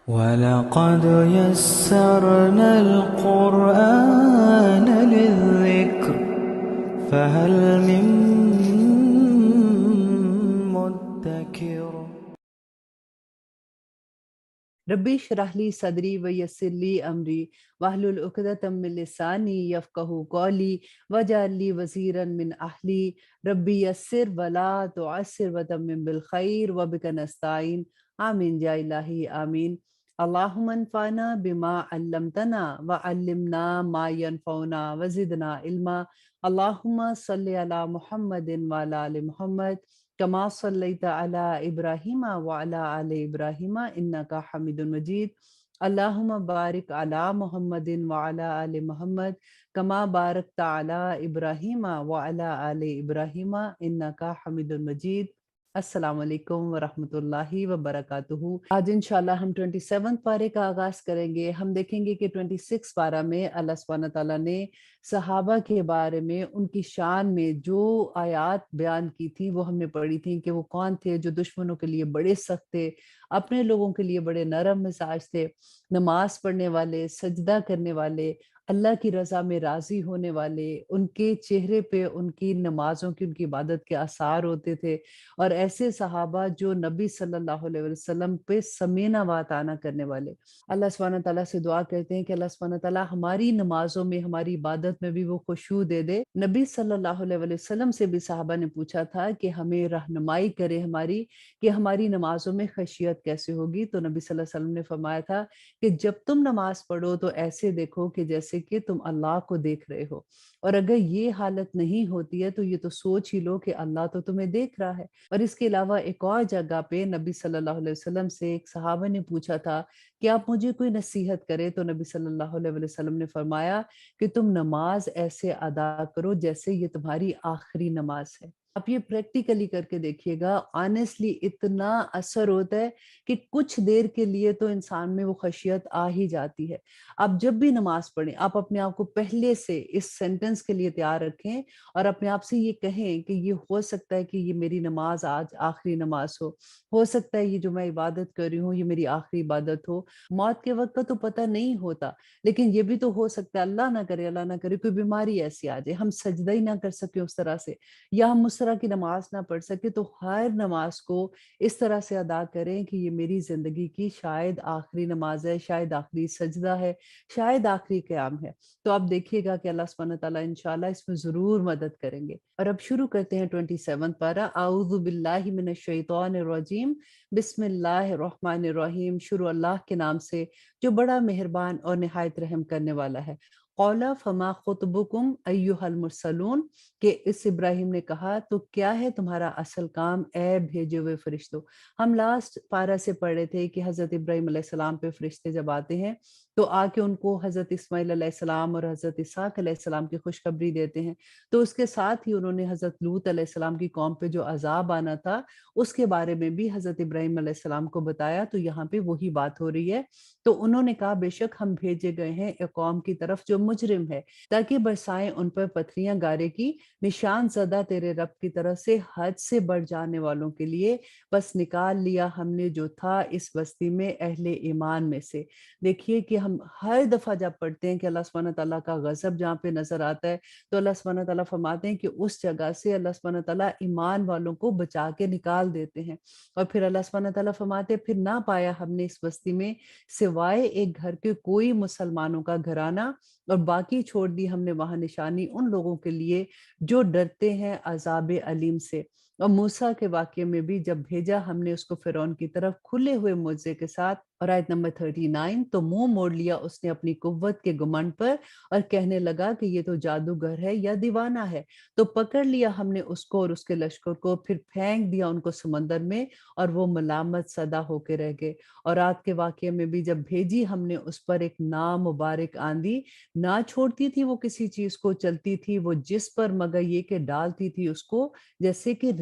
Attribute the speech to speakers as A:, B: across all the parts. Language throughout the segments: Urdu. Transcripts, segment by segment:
A: وَلَقَدْ يَسَّرْنَا الْقُرْآنَ لِلذِّكْرِ فَهَلْ مِن مُّدَّكِرٍ۔
B: ربی اشرح لی صدری ویسر لی امری واحلل عقدۃ من لسانی یفقہوا قولی واجعل لی وزیرا من اہلی ربی یسر ولا تعسر وتمم بالخیر وبک نستعین آمین یا الہی آمین۔ اللہم انفعنا بما علمتنا وعلمنا ما ینفعنا وزدنا علما۔ اللہم صلی علی محمد وعلی آل محمد کما صلیت علی ابراہیم وعلی آل ابراہیم انکا حمید مجید۔ اللہم بارک علی محمد وعلی آل محمد کما بارکت علی ابراہیم وعلی آل ابراہیم انکا حمید مجید۔ السلام علیکم ورحمۃ اللہ وبرکاتہ۔ آج انشاءاللہ ہم 27 پارے کا آغاز کریں گے۔ ہم دیکھیں گے کہ 26 پارہ میں اللہ سبحانہ تعالیٰ نے صحابہ کے بارے میں ان کی شان میں جو آیات بیان کی تھی وہ ہم نے پڑھی تھی کہ وہ کون تھے جو دشمنوں کے لیے بڑے سخت تھے، اپنے لوگوں کے لیے بڑے نرم مزاج تھے، نماز پڑھنے والے، سجدہ کرنے والے، اللہ کی رضا میں راضی ہونے والے، ان کے چہرے پہ ان کی نمازوں کی، ان کی عبادت کے آثار ہوتے تھے، اور ایسے صحابہ جو نبی صلی اللہ علیہ وسلم پہ سمینا واتانہ کرنے والے۔ اللہ سبحانہ تعالیٰ سے دعا کرتے ہیں کہ اللہ سبحانہ تعالیٰ ہماری نمازوں میں، ہماری عبادت میں بھی وہ خشوع دے دے۔ نبی صلی اللہ علیہ وسلم سے بھی صحابہ نے پوچھا تھا کہ ہمیں رہنمائی کرے ہماری، کہ ہماری نمازوں میں خشیت کیسے ہوگی، تو نبی صلی اللہ علیہ وسلم نے فرمایا تھا کہ جب تم نماز پڑھو تو ایسے دیکھو کہ جیسے کہ تم اللہ کو دیکھ رہے ہو، اور اگر یہ حالت نہیں ہوتی ہے تو یہ تو سوچ ہی لو کہ اللہ تو تمہیں دیکھ رہا ہے۔ اور اس کے علاوہ ایک اور جگہ پہ نبی صلی اللہ علیہ وسلم سے ایک صحابہ نے پوچھا تھا کہ آپ مجھے کوئی نصیحت کرے، تو نبی صلی اللہ علیہ وسلم نے فرمایا کہ تم نماز ایسے ادا کرو جیسے یہ تمہاری آخری نماز ہے۔ آپ یہ پریکٹیکلی کر کے دیکھیے گا، آنیسٹلی اتنا اثر ہوتا ہے کہ کچھ دیر کے لیے تو انسان میں وہ خشیت آ ہی جاتی ہے۔ آپ جب بھی نماز پڑھیں، آپ اپنے آپ کو پہلے سے اس سینٹنس کے لیے تیار رکھیں اور اپنے آپ سے یہ کہیں کہ یہ ہو سکتا ہے کہ یہ میری نماز آج آخری نماز ہو سکتا ہے یہ جو میں عبادت کر رہی ہوں یہ میری آخری عبادت ہو۔ موت کے وقت کا تو پتہ نہیں ہوتا، لیکن یہ بھی تو ہو سکتا ہے اللہ نہ کرے کوئی بیماری ایسی آ جائے، ہم سجدہ ہی نہ کر سکیں اس طرح سے، یا ہم اس طرح کی نماز نہ پڑھ سکے، تو ہر نماز کو اس طرح سے ادا کریں کہ یہ میری زندگی کی شاید آخری نماز ہے، شاید آخری سجدہ ہے، شاید آخری قیام ہے۔ تو آپ دیکھیے گا کہ اللہ سبحانہ تعالیٰ انشاءاللہ اس میں ضرور مدد کریں گے۔ اور اب شروع کرتے ہیں 27 پارہ۔ اعوذ باللہ من الشیطان الرجیم، بسم اللہ الرحمن الرحیم، شروع اللہ کے نام سے جو بڑا مہربان اور نہایت رحم کرنے والا ہے۔ قولا فما خطبکم ایھا المرسلون، کہ اس ابراہیم نے کہا تو کیا ہے تمہارا اصل کام اے بھیجے ہوئے فرشتوں۔ ہم لاسٹ پارہ سے پڑھے تھے کہ حضرت ابراہیم علیہ السلام پہ فرشتے جب آتے ہیں تو آ کے ان کو حضرت اسماعیل علیہ السلام اور حضرت اسحاق علیہ السلام کی خوشخبری دیتے ہیں، تو اس کے ساتھ ہی انہوں نے حضرت لوط علیہ السلام کی قوم پہ جو عذاب آنا تھا اس کے بارے میں بھی حضرت ابراہیم علیہ السلام کو بتایا، تو یہاں پہ وہی بات ہو رہی ہے۔ تو انہوں نے کہا بے شک ہم بھیجے گئے ہیں ایک قوم کی طرف جو مجرم ہے، تاکہ برسائیں ان پر پتھریاں گارے کی، نشان زدہ تیرے رب کی طرف سے حد سے بڑھ جانے والوں کے لیے، بس نکال لیا ہم نے جو تھا اس بستی میں اہل ایمان میں سے۔ دیکھیے کہ ہم ہر دفعہ جب پڑھتے ہیں کہ اللہ سبحانہ تعالیٰ کا غضب جہاں پہ نظر آتا ہے تو اللہ سبحانہ تعالیٰ فرماتے ہیں کہ اس جگہ سے اللہ سبحانہ تعالیٰ ایمان والوں کو بچا کے نکال دیتے ہیں، اور پھر اللہ سبحانہ تعالیٰ فرماتے ہیں پھر نہ پایا ہم نے اس بستی میں سوائے ایک گھر کے کوئی مسلمانوں کا گھرانہ، اور باقی چھوڑ دی ہم نے وہاں نشانی ان لوگوں کے لیے جو ڈرتے ہیں عذاب علیم سے۔ اور موسیٰ کے واقعے میں بھی جب بھیجا ہم نے اس کو فرعون کی طرف کھلے ہوئے معجزے کے ساتھ، اور آیت نمبر 39، تو منہ موڑ لیا اس نے اپنی قوت کے گمنڈ پر اور کہنے لگا کہ یہ تو جادوگر ہے یا دیوانہ ہے، تو پکڑ لیا ہم نے اس کو اور اس کے لشکر کو، پھر پھینک دیا ان کو سمندر میں اور وہ ملامت صدا ہو کے رہ گئے۔ اور رات کے واقعے میں بھی جب بھیجی ہم نے اس پر ایک نامبارک آندھی، نہ چھوڑتی تھی وہ کسی چیز کو، چلتی تھی وہ جس پر مگر یہ کہ ڈالتی تھی اس کو جیسے کہ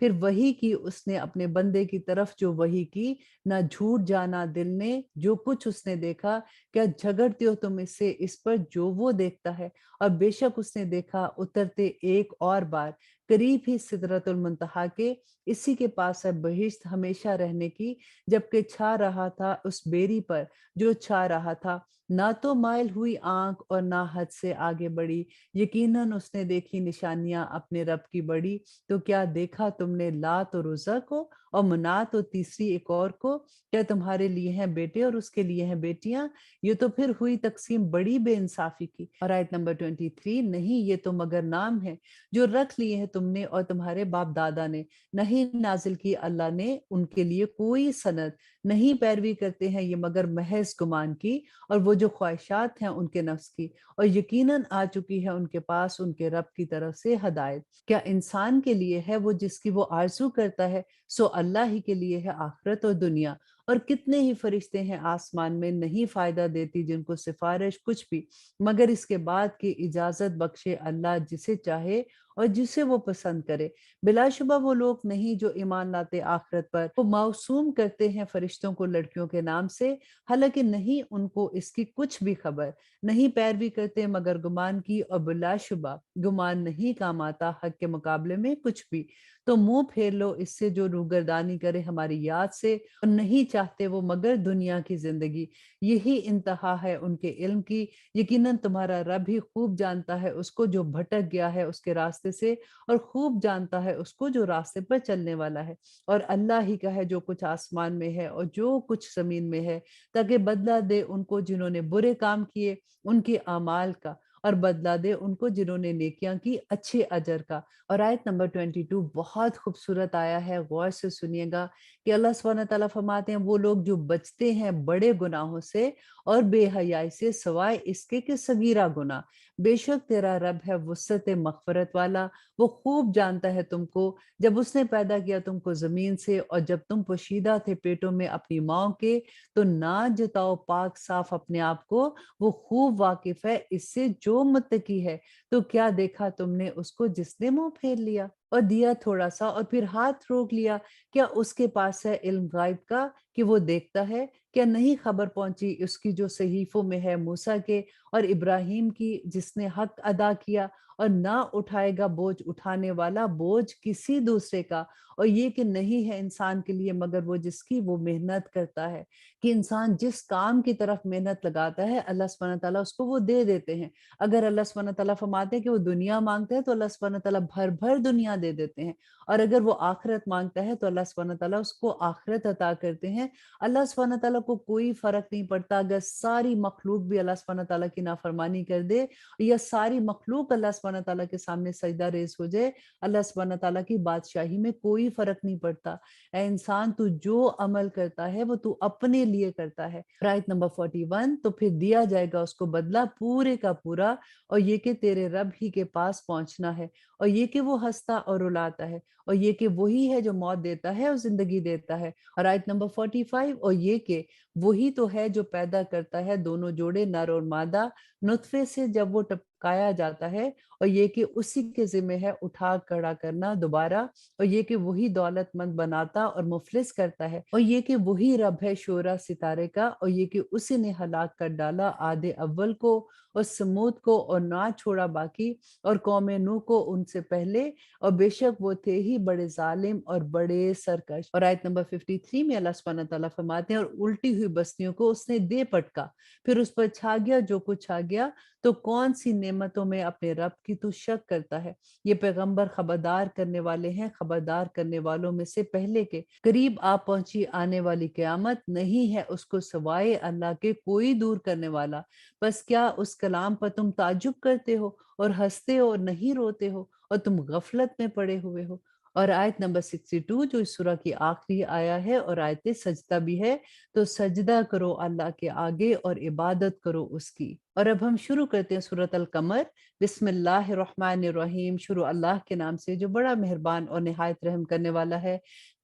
B: پھر وہی کی اس نے اپنے بندے کی طرف جو وہی کی، نہ جھوٹ جانا دل نے جو کچھ اس نے دیکھا، کیا جھگڑتے ہو تم اس سے اس پر جو وہ دیکھتا ہے؟ اور بے شک اس نے دیکھا اترتے ایک اور بار قریب ہی سدرۃ المنتہا کے، اسی کے پاس ہے بہشت ہمیشہ رہنے کی، جبکہ چھا رہا تھا اس بیری پر جو چھا رہا تھا، نہ تو مائل ہوئی آنکھ اور نہ حد سے آگے بڑھی، یقیناً اس نے دیکھی نشانیاں اپنے رب کی بڑی۔ تو کیا دیکھا تم نے لات اور عزیٰ کو اور منات اور تیسری ایک اور کو؟ کیا تمہارے لیے ہیں بیٹے اور اس کے لیے ہیں بیٹیاں؟ یہ تو پھر ہوئی تقسیم بڑی بے انصافی کی۔ اور آیت نمبر 23، نہیں یہ تو مگر نام ہے جو رکھ لیے ہیں تم نے اور تمہارے باپ دادا نے، نہیں نازل کی اللہ نے ان کے لیے کوئی سند، نہیں پیروی کرتے ہیں یہ مگر محض گمان کی، اور وہ جو خواہشات ہیں ان کے نفس کی، اور یقیناً آ چکی ہے ان کے پاس ان کے رب کی طرف سے ہدایت۔ کیا انسان کے لیے ہے وہ جس کی وہ آرزو کرتا ہے؟ سو اللہ ہی کے لیے ہے آخرت اور دنیا۔ اور کتنے ہی فرشتے ہیں آسمان میں، نہیں فائدہ دیتی جن کو سفارش کچھ بھی، مگر اس کے بعد کی اجازت بخشے اللہ جسے چاہے اور جسے وہ پسند کرے۔ بلا شبہ وہ لوگ نہیں جو ایمان لاتے آخرت پر، وہ موسوم کرتے ہیں فرشتوں کو لڑکیوں کے نام سے، حالانکہ نہیں ان کو اس کی کچھ بھی خبر، نہیں پیروی کرتے مگر گمان کی، اور بلا شبہ گمان نہیں کام آتا حق کے مقابلے میں کچھ بھی۔ تو منہ پھیر لو اس سے جو روگردانی کرے ہماری یاد سے، اور نہیں چاہتے وہ مگر دنیا کی زندگی، یہی انتہا ہے ان کے علم کی۔ یقیناً تمہارا رب ہی خوب جانتا ہے اس کو جو بھٹک گیا ہے اس کے راستے سے، اور خوب جانتا ہے اس کو جو راستے پر چلنے والا ہے۔ اور اللہ ہی کا ہے جو کچھ آسمان میں ہے اور جو کچھ زمین میں ہے، تاکہ بدلہ دے ان کو جنہوں نے برے کام کیے ان کے اعمال کا، اور بدلہ دے ان کو جنہوں نے نیکیاں کی اچھے اجر کا۔ اور آیت نمبر 22 بہت خوبصورت آیا ہے، غور سے سنیے گا کہ اللہ سبحانہ تعالیٰ فرماتے ہیں وہ لوگ جو بچتے ہیں بڑے گناہوں سے اور بے حیائی سے، سوائے اس کے کہ صغیرہ گناہ، بے شک تیرا رب ہے وسعت مغفرت والا، وہ خوب جانتا ہے تم کو، جب اس نے پیدا کیا تم کو زمین سے اور جب تم پوشیدہ تھے پیٹوں میں اپنی ماں کے، تو نہ جتاؤ پاک صاف اپنے آپ کو، وہ خوب واقف ہے اس سے جو متقی ہے۔ تو کیا دیکھا تم نے اس کو جس نے منہ پھیر لیا اور دیا تھوڑا سا اور پھر ہاتھ روک لیا؟ کیا اس کے پاس ہے علم غائب کا کہ وہ دیکھتا ہے؟ کیا نہیں خبر پہنچی اس کی جو صحیفوں میں ہے موسیٰ کے اور ابراہیم کی، جس نے حق ادا کیا اور نہ اٹھائے گا بوجھ اٹھانے والا بوجھ کسی دوسرے کا، اور یہ کہ نہیں ہے انسان کے لیے مگر وہ جس کی وہ محنت کرتا ہے۔ کہ انسان جس کام کی طرف محنت لگاتا ہے اللہ سبحانہ تعالیٰ اس کو وہ دے دیتے ہیں۔ اگر اللہ سبحانہ تعالیٰ فرماتے ہیں کہ وہ دنیا مانگتا ہے تو اللہ سبحانہ تعالیٰ بھر بھر دنیا دے دیتے ہیں، اور اگر وہ آخرت مانگتا ہے تو اللہ سبحانہ تعالیٰ اس کو آخرت عطا کرتے ہیں۔ اللہ سبحانہ تعالیٰ کو کوئی فرق نہیں پڑتا اگر ساری مخلوق بھی اللہ سبحانہ تعالیٰ کی نافرمانی کر دے، یا ساری مخلوق اللہ سبحانہ تعالیٰ کے سامنے سجدہ ریز ہو جائے، اللہ سبحانہ تعالیٰ کی بادشاہی میں کوئی فرق نہیں پڑتا۔ اے انسان تو جو عمل کرتا ہے وہ تو اپنے لیے کرتا ہے۔ آیت نمبر 41، تو پھر دیا جائے گا اس کو بدلہ پورے کا پورا، اور یہ کہ تیرے رب ہی کے پاس پہنچنا ہے، اور یہ کہ وہ ہنستا اور رلاتا ہے، اور یہ کہ وہی ہے جو موت دیتا ہے اور زندگی دیتا ہے۔ اور آیت نمبر 45، اور یہ کہ وہی تو ہے جو پیدا کرتا ہے دونوں جوڑے نر اور مادہ نطفے سے جب وہ ٹپکایا جاتا ہے، اور یہ کہ اسی کے ذمہ ہے اٹھا کھڑا کرنا دوبارہ، اور یہ کہ وہی دولت مند بناتا اور مفلس کرتا ہے، اور یہ کہ وہی رب ہے شعرا ستارے کا، اور یہ کہ اسی نے ہلاک کر ڈالا عاد اول کو اور سمود کو اور نہ چھوڑا باقی، اور قوم نوح کو ان سے پہلے، اور بے شک وہ تھے ہی بڑے ظالم اور بڑے سرکش۔ اور آیت نمبر 53 میں اللہ سبحانہ تعالیٰ فرماتے ہیں اور الٹی ہوئی بستیوں کو اس نے دے پٹکا، پھر اس پر چھا گیا جو کچھ چھا گیا، تو کون سی نعمتوں میں اپنے رب کی تو شک کرتا ہے؟ یہ پیغمبر خبردار کرنے والے ہیں خبردار کرنے والوں میں سے پہلے کے، قریب آ پہنچی آنے والی قیامت، نہیں ہے اس کو سوائے اللہ کے کوئی دور کرنے والا، بس کیا اس کلام پر تم تعجب کرتے ہو اور ہنستے ہو اور نہیں روتے ہو، اور تم غفلت میں پڑے ہوئے ہو۔ اور آیت نمبر 62 جو اس سورہ کی آخری آیا ہے اور آیت سجدہ بھی ہے، تو سجدہ کرو اللہ کے آگے اور عبادت کرو اس کی۔ اور اب ہم شروع کرتے ہیں سورۃ القمر۔ بسم اللہ الرحمن الرحیم، شروع اللہ کے نام سے جو بڑا مہربان اور نہایت رحم کرنے والا ہے۔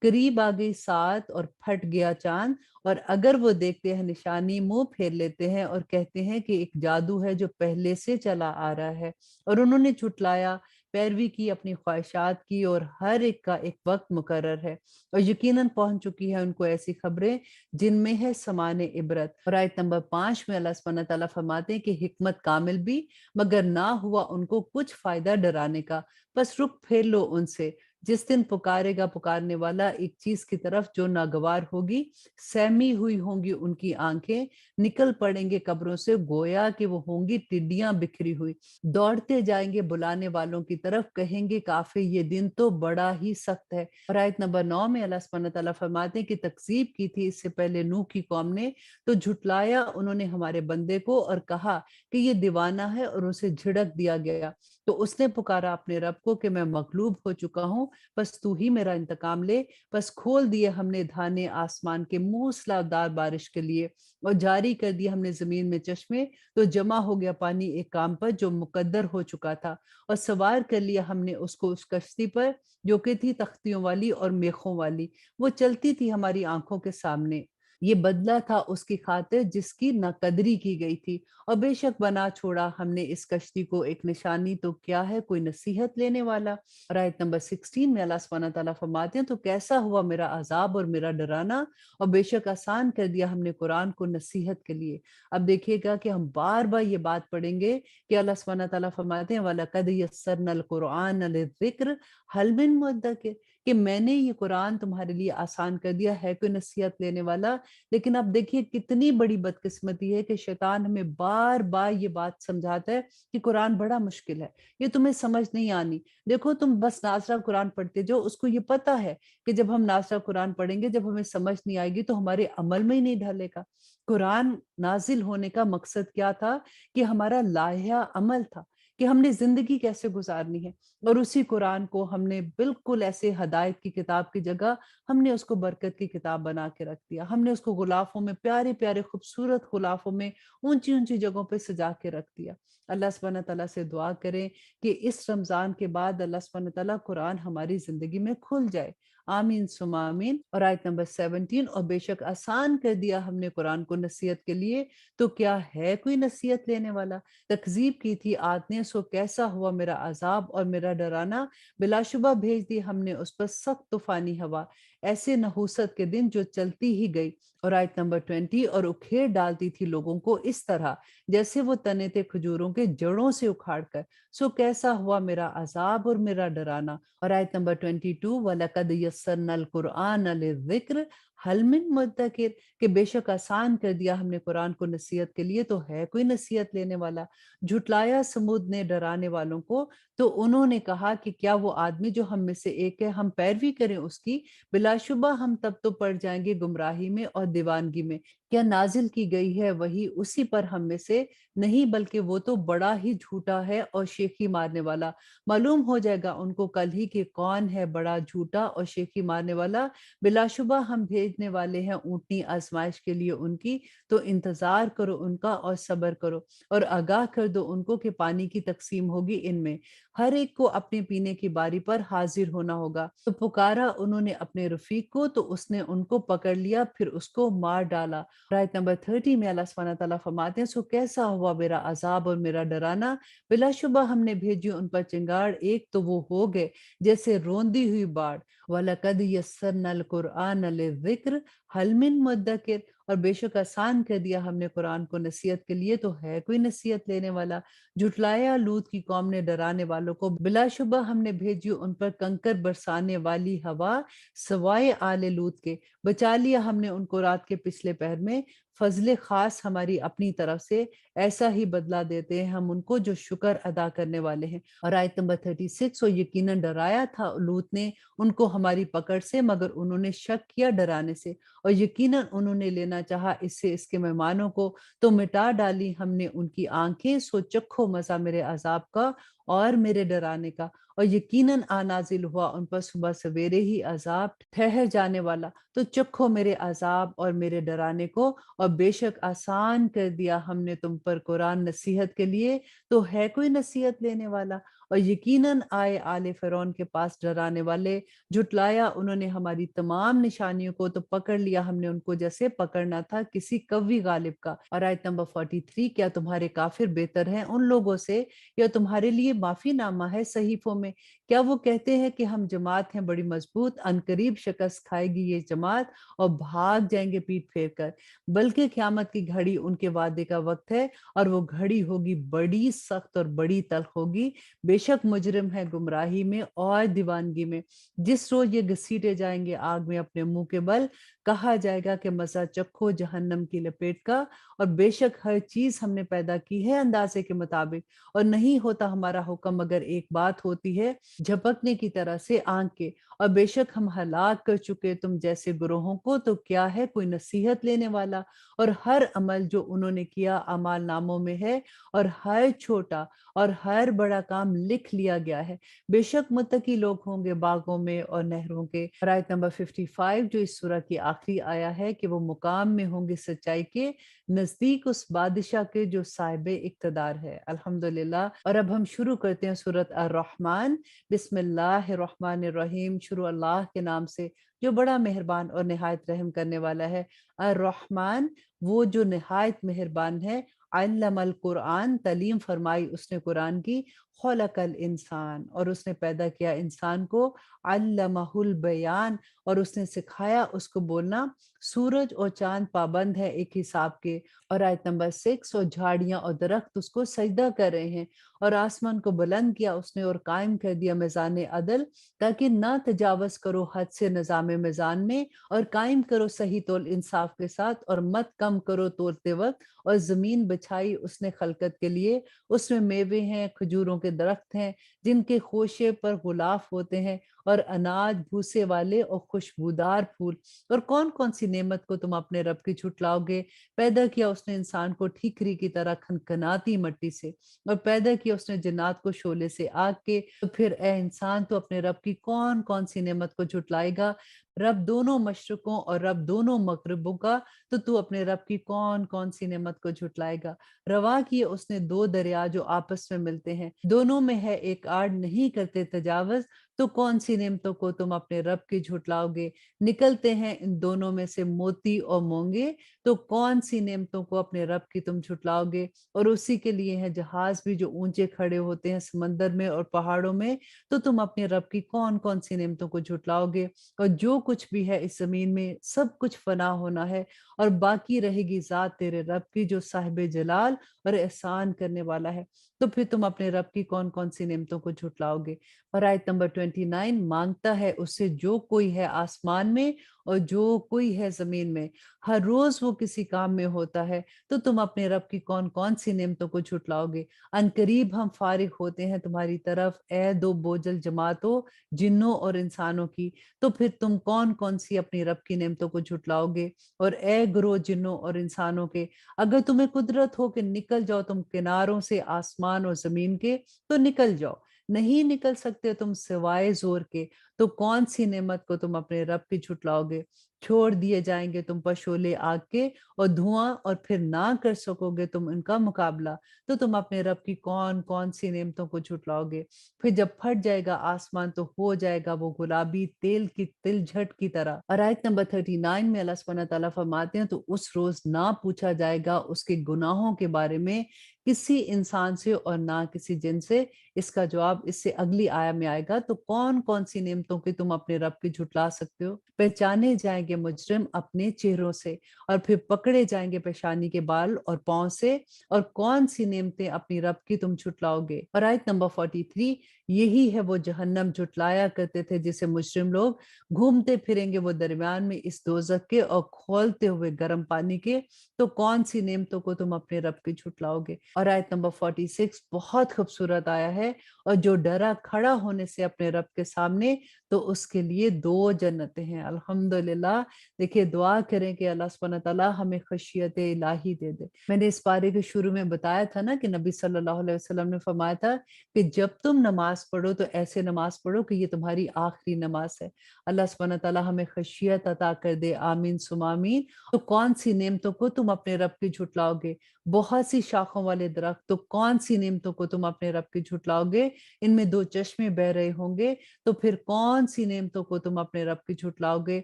B: قریب آ گئی سات اور پھٹ گیا چاند، اور اگر وہ دیکھتے ہیں نشانی منہ پھیر لیتے ہیں اور کہتے ہیں کہ ایک جادو ہے جو پہلے سے چلا آ رہا ہے، اور انہوں نے جھٹلایا پیروی کی اپنی خواہشات کی، اور ہر ایک کا ایک وقت مقرر ہے، اور یقیناً پہنچ چکی ہے ان کو ایسی خبریں جن میں ہے سمان عبرت۔ اور آیت نمبر 5 میں اللہ سبحانہ تعالیٰ فرماتے ہیں کہ حکمت کامل بھی، مگر نہ ہوا ان کو کچھ فائدہ ڈرانے کا، بس رخ پھیر لو ان سے۔ جس دن پکارے گا پکارنے والا ایک چیز کی طرف جو ناگوار ہوگی، سہمی ہوئی ہوں گی ان کی آنکھیں، نکل پڑیں گے قبروں سے گویا کہ وہ ہوں گی ٹڈیاں بکھری ہوئی، دوڑتے جائیں گے بلانے والوں کی طرف، کہیں گے کافی یہ دن تو بڑا ہی سخت ہے۔ اور آیت نمبر 9 میں اللہ سبحانہ تعالیٰ فرماتے ہیں کہ تکذیب کی تھی اس سے پہلے نوح کی قوم نے، تو جھٹلایا انہوں نے ہمارے بندے کو اور کہا کہ یہ دیوانہ ہے، اور اسے جھڑک دیا گیا۔ تو اس نے پکارا اپنے رب کو کہ میں مغلوب ہو چکا ہوں، بس تو ہی میرا انتقام لے۔ بس کھول دیے ہم نے دھانے آسمان کے موسلادھار بارش کے لیے، اور جاری کر دیا ہم نے زمین میں چشمے، تو جمع ہو گیا پانی ایک کام پر جو مقدر ہو چکا تھا، اور سوار کر لیا ہم نے اس کو اس کشتی پر جو کہ تھی تختیوں والی اور میخوں والی، وہ چلتی تھی ہماری آنکھوں کے سامنے۔ یہ بدلہ تھا اس کی خاطر جس کی ناقدری کی گئی تھی، اور بے شک بنا چھوڑا ہم نے اس کشتی کو ایک نشانی، تو کیا ہے کوئی نصیحت لینے والا۔ اور آیت نمبر 16 میں اللہ سبحانہ تعالیٰ فرماتے ہیں تو کیسا ہوا میرا عذاب اور میرا ڈرانا، اور بے شک آسان کر دیا ہم نے قرآن کو نصیحت کے لیے۔ اب دیکھیے گا کہ ہم بار بار یہ بات پڑھیں گے کہ اللہ سبحانہ تعالیٰ فرماتے ہیں وَلَقَدْ يَسَّرْنَا الْقُرْآنَ لِلذِّكْرِ هَلْ مِن مُدَّكِرٍ، کہ میں نے یہ قرآن تمہارے لیے آسان کر دیا، ہے کوئی نصیحت لینے والا۔ لیکن اب دیکھیے کتنی بڑی بدقسمتی ہے کہ شیطان ہمیں بار بار یہ بات سمجھاتا ہے کہ قرآن بڑا مشکل ہے، یہ تمہیں سمجھ نہیں آنی۔ دیکھو تم بس ناظرہ قرآن پڑھتے جو، اس کو یہ پتا ہے کہ جب ہم ناظرہ قرآن پڑھیں گے، جب ہمیں سمجھ نہیں آئے گی تو ہمارے عمل میں ہی نہیں ڈھلے گا۔ قرآن نازل ہونے کا مقصد کیا تھا؟ کہ ہمارا لائحہ عمل تھا کہ ہم نے زندگی کیسے گزارنی ہے، اور اسی قرآن کو ہم نے بالکل ایسے ہدایت کی کتاب کی جگہ ہم نے اس کو برکت کی کتاب بنا کے رکھ دیا۔ ہم نے اس کو غلافوں میں، پیارے پیارے خوبصورت غلافوں میں، اونچی اونچی جگہوں پہ سجا کے رکھ دیا۔ اللہ سبحانہ تعالیٰ سے دعا کریں کہ اس رمضان کے بعد اللہ سبحانہ تعالیٰ قرآن ہماری زندگی میں کھل جائے، آمین ثم آمین۔ اور آیت نمبر 17، اور بے شک آسان کر دیا ہم نے قرآن کو نصیحت کے لیے، تو کیا ہے کوئی نصیحت لینے والا۔ تکذیب کی تھی عاد نے، سو کیسا ہوا میرا عذاب اور میرا ڈرانا، بلا شبہ بھیج دی ہم نے اس پر سخت طوفانی ہوا، ایسے نحوست کے دن جو چلتی ہی گئی۔ اور آیت نمبر 20، اور اکھیڑ ڈالتی تھی لوگوں کو اس طرح جیسے وہ تنے تھے کھجوروں کے جڑوں سے اکھاڑ کر، سو کیسا ہوا میرا عذاب اور میرا ڈرانا۔ اور آیت نمبر 22، وَلَقَدْ يَسَّرْنَا الْقُرْآنَ لِلذِّكْرِ هَلْ مِن مُدَّكِرٍ، کہ بے شک آسان کر دیا ہم نے قرآن کو نصیحت کے لیے، تو ہے کوئی نصیحت لینے والا۔ جھٹلایا سمود نے ڈرانے والوں کو، تو انہوں نے کہا کہ کیا وہ آدمی جو ہم میں سے ایک ہے، ہم پیروی کریں اس کی، بلا شبہ ہم تب تو پڑ جائیں گے گمراہی میں اور دیوانگی میں۔ کیا نازل کی گئی ہے وہی اسی پر ہم میں سے؟ نہیں، بلکہ وہ تو بڑا ہی جھوٹا ہے اور شیخی مارنے والا۔ معلوم ہو جائے گا ان کو کل ہی کہ کون ہے بڑا جھوٹا اور شیخی مارنے والا۔ بلا شبہ ہم بھیجنے والے ہیں اونٹنی آزمائش کے لیے ان کی، تو انتظار کرو ان کا اور صبر کرو، اور آگاہ کر دو ان کو کہ پانی کی تقسیم ہوگی ان میں، ہر ایک کو اپنے پینے کی باری پر حاضر ہونا ہوگا۔ تو پکارا انہوں نے اپنے رفیق کو، تو اس نے ان کو پکڑ لیا، پھر اس کو مار ڈالا۔ آیت نمبر 30 میں اللہ سبحانہ تعالیٰ فرماتے ہیں سو کیسا ہوا میرا عذاب اور میرا ڈرانا، بلا شبہ ہم نے بھیجی ان پر چنگاڑ، ایک تو وہ ہو گئے جیسے روندی ہوئی باڑ۔ وَلَقَدْ يَسَّرْنَا الْقُرْآنَ لِلذِّكْرِ هَلْ مِن مُدَّكِرٍ، اور بے شک آسان کر دیا ہم نے قرآن کو نصیحت کے لیے، تو ہے کوئی نصیحت لینے والا۔ جھٹلایا لوط کی قوم نے ڈرانے والوں کو، بلا شبہ ہم نے بھیجی ان پر کنکر برسانے والی ہوا، سوائے آل لوط کے، بچا لیا ہم نے ان کو رات کے پچھلے پہر میں، فضل خاص ہماری اپنی طرف سے، ایسا ہی بدلہ دیتے ہیں ہم ان کو جو شکر ادا کرنے والے ہیں۔ اور آیت نمبر 36، اور یقیناً ڈرایا تھا لوط نے ان کو ہماری پکڑ سے، مگر انہوں نے شک کیا ڈرانے سے، اور یقیناً انہوں نے لینا چاہا اس سے اس کے مہمانوں کو، تو مٹا ڈالی ہم نے ان کی آنکھیں، سو چکھو مزہ میرے عذاب کا اور میرے ڈرانے کا۔ اور یقیناً نازل ہوا ان پر صبح سویرے ہی عذاب ٹھہر جانے والا، تو چکھو میرے عذاب اور میرے ڈرانے کو، اور بے شک آسان کر دیا ہم نے تم پر قرآن نصیحت کے لیے، تو ہے کوئی نصیحت لینے والا۔ اور یقیناً آئے آل فرعون کے پاس ڈرانے والے، جھٹلایا انہوں نے ہماری تمام نشانیوں کو، تو پکڑ لیا ہم نے ان کو جیسے پکڑنا تھا کسی قوی غالب کا۔ اور آیت نمبر 43، کیا تمہارے کافر بہتر ہیں ان لوگوں سے، یا تمہارے لیے معافی نامہ ہے صحیفوں میں؟ کیا وہ کہتے ہیں کہ ہم جماعت ہیں بڑی مضبوط، عنقریب شکست کھائے گی یہ جماعت اور بھاگ جائیں گے پیٹ پھیر کر؟ بلکہ قیامت کی گھڑی ان کے وعدے کا وقت ہے، اور وہ گھڑی ہوگی بڑی سخت اور بڑی تلخ ہوگی۔ بے شک مجرم ہے گمراہی میں اور دیوانگی میں، جس روز یہ گھسیٹے جائیں گے آگ میں اپنے منہ کے بل، کہا جائے گا کہ مزہ چکھو جہنم کی لپیٹ کا۔ اور بے شک ہر چیز ہم نے پیدا کی ہے اندازے کے مطابق، اور نہیں ہوتا ہمارا حکم مگر ایک بات ہوتی ہے، جھپکنے کی طرح سے آنکھ کے۔ اور بے شک ہم ہلاک کر چکے تم جیسے گروہوں کو، تو کیا ہے کوئی نصیحت لینے والا؟ اور ہر عمل جو انہوں نے کیا اعمال ناموں میں ہے، اور ہر چھوٹا اور ہر بڑا کام لکھ لیا گیا ہے۔ بے شک متقی لوگ ہوں گے باغوں میں اور نہروں کے۔ آیت نمبر 55 جو اس سورہ کی آخری آیا ہے، کہ وہ مقام میں ہوں گے سچائی کے، نزدیک اس بادشاہ کے جو صاحب اقتدار ہے۔ الحمدللہ۔ اور اب ہم شروع کرتے ہیں سورۃ الرحمن۔ بسم اللہ الرحمن الرحیم، شروع اللہ کے نام سے جو بڑا مہربان اور نہایت رحم کرنے والا ہے۔ الرحمن، وہ جو نہایت مہربان ہے۔ علم القرآن، تعلیم فرمائی اس نے قرآن کی۔ خلق الانسان، اور اس نے پیدا کیا انسان کو۔ علمہ البیان، اور اس نے سکھایا اس کو بولنا۔ سورج اور چاند پابند ہے ایک حساب کے۔ اور آیت نمبر 6، اور جھاڑیاں اور درخت اس کو سجدہ کر رہے ہیں۔ اور آسمان کو بلند کیا اس نے اور قائم کر دیا میزان عدل، تاکہ نہ تجاوز کرو حد سے نظام میزان میں، اور قائم کرو صحیح تول انصاف کے ساتھ، اور مت کم کرو تولتے وقت۔ اور زمین بچھائی اس نے خلقت کے لیے، اس میں میوے ہیں، کھجوروں کے درخت ہیں جن کے خوشے پر غلاف ہوتے ہیں، اور اناج بھوسے والے اور خوشبودار پھول۔ اور کون کون سی نعمت کو تم اپنے رب کی جھٹلاؤ گے؟ پیدا کیا اس نے انسان کو ٹھیکری کی طرح کھنکھناتی مٹی سے، اور پیدا کیا اس نے جنات کو شعلے سے آگ کے۔ تو پھر اے انسان تو اپنے رب کی کون کون سی نعمت کو جھٹلائے گا؟ رب دونوں مشرقوں اور رب دونوں مغربوں کا، تو اپنے رب کی کون کون سی نعمت کو جھٹلائے گا؟ روا کیے اس نے دو دریا جو آپس میں ملتے ہیں، دونوں میں ہے ایک آڑ، نہیں کرتے تجاوز، تو کون سی نعمتوں کو تم اپنے رب کی جھٹلاؤ گے؟ نکلتے ہیں ان دونوں میں سے موتی اور مونگے، تو کون سی نعمتوں کو اپنے رب کی تم جھٹلاؤ گے؟ اور اسی کے لیے ہیں جہاز بھی جو اونچے کھڑے ہوتے ہیں سمندر میں اور پہاڑوں میں، تو تم اپنے رب کی کون کون سی نعمتوں کو جھٹلاؤ گے؟ اور جو کچھ بھی ہے اس زمین میں سب کچھ فنا ہونا ہے، اور باقی رہے گی ذات تیرے رب کی جو صاحب جلال اور احسان کرنے والا ہے۔ تو پھر تم اپنے رب کی کون کون سی نعمتوں کو جھٹلاؤ گے؟ اور آیت نمبر 29، مانگتا ہے اس سے جو کوئی ہے آسمان میں اور جو کوئی ہے زمین میں، ہر روز وہ کسی کام میں ہوتا ہے، تو تم اپنے رب کی کون کون سی نعمتوں کو جھٹلاؤ گے؟ ان قریب ہم فارغ ہوتے ہیں تمہاری طرف، اے دو بوجھل جماعتوں، جنوں اور انسانوں کی، تو پھر تم کون کون سی اپنی رب کی نعمتوں کو جھٹلاؤ گے؟ اور اے گروہ جنوں اور انسانوں کے، اگر تمہیں قدرت ہو کہ نکل جاؤ تم کناروں سے آسمان اور زمین کے، تو نکل جاؤ۔ نہیں نکل سکتے تم سوائے زور کے، تو کون سی نعمت کو تم اپنے رب کی جھٹلاؤ گے؟ چھوڑ دیے جائیں گے تم پر شعلے آگ کے اور دھواں، اور پھر نہ کر سکو گے تم ان کا مقابلہ، تو تم اپنے رب کی کون کون سی نعمتوں کو جھٹلاؤ گے؟ پھر جب پھٹ جائے گا آسمان تو ہو جائے گا وہ گلابی تیل کی تل جھٹ کی طرح۔ اور آیت نمبر 39 میں اللہ سبحانہ تعالیٰ فرماتے ہیں، تو اس روز نہ پوچھا جائے گا اس کے گناہوں کے بارے میں کسی انسان سے اور نہ کسی جن سے۔ اس کا جواب اس سے اگلی آیا میں آئے گا۔ تو کون کون سی نعمتوں کی تم اپنے رب کی جھٹلا سکتے ہو؟ پہچانے جائیں گے مجرم اپنے چہروں سے، اور پھر پکڑے جائیں گے پیشانی کے بال اور پاؤں سے، اور کون سی نعمتیں اپنی رب کی تم جھٹلاؤ گے؟ اور آیت نمبر 43، یہی ہے وہ جہنم جھٹلایا کرتے تھے جسے مجرم لوگ گھومتے پھریں گے وہ درمیان میں اس دوزخ کے اور کھولتے ہوئے گرم پانی کے، تو کون سی نعمتوں کو تم اپنے رب کی جھٹلاؤ گے؟ اور آیت نمبر 46 بہت خوبصورت آیا ہے، اور جو ڈرا کھڑا ہونے سے اپنے رب کے سامنے، تو اس کے لیے دو جنتیں ہیں۔ الحمدللہ۔ دیکھیے دعا کریں کہ اللہ سبحانہ تعالیٰ ہمیں خشیت الہی دے دے۔ میں نے اس پارے کے شروع میں بتایا تھا نا کہ نبی صلی اللہ علیہ وسلم نے فرمایا تھا کہ جب تم نماز نماز پڑھو تو ایسے نماز پڑھو کہ یہ تمہاری آخری نماز ہے۔ اللہ سبحانہ تعالیٰ ہمیں خشیت عطا کر دے، آمین ثم آمین۔ تو کون سی نعمتوں کو تم اپنے رب کی جھٹلاؤ گے؟ بہت سی شاخوں والے درخت، تو کون سی نعمتوں کو تم اپنے رب کی جھٹلاؤ گے؟ ان میں 2 چشمے بہ رہے ہوں گے، تو پھر کون سی نعمتوں کو تم اپنے رب کی جھٹلاؤ گے؟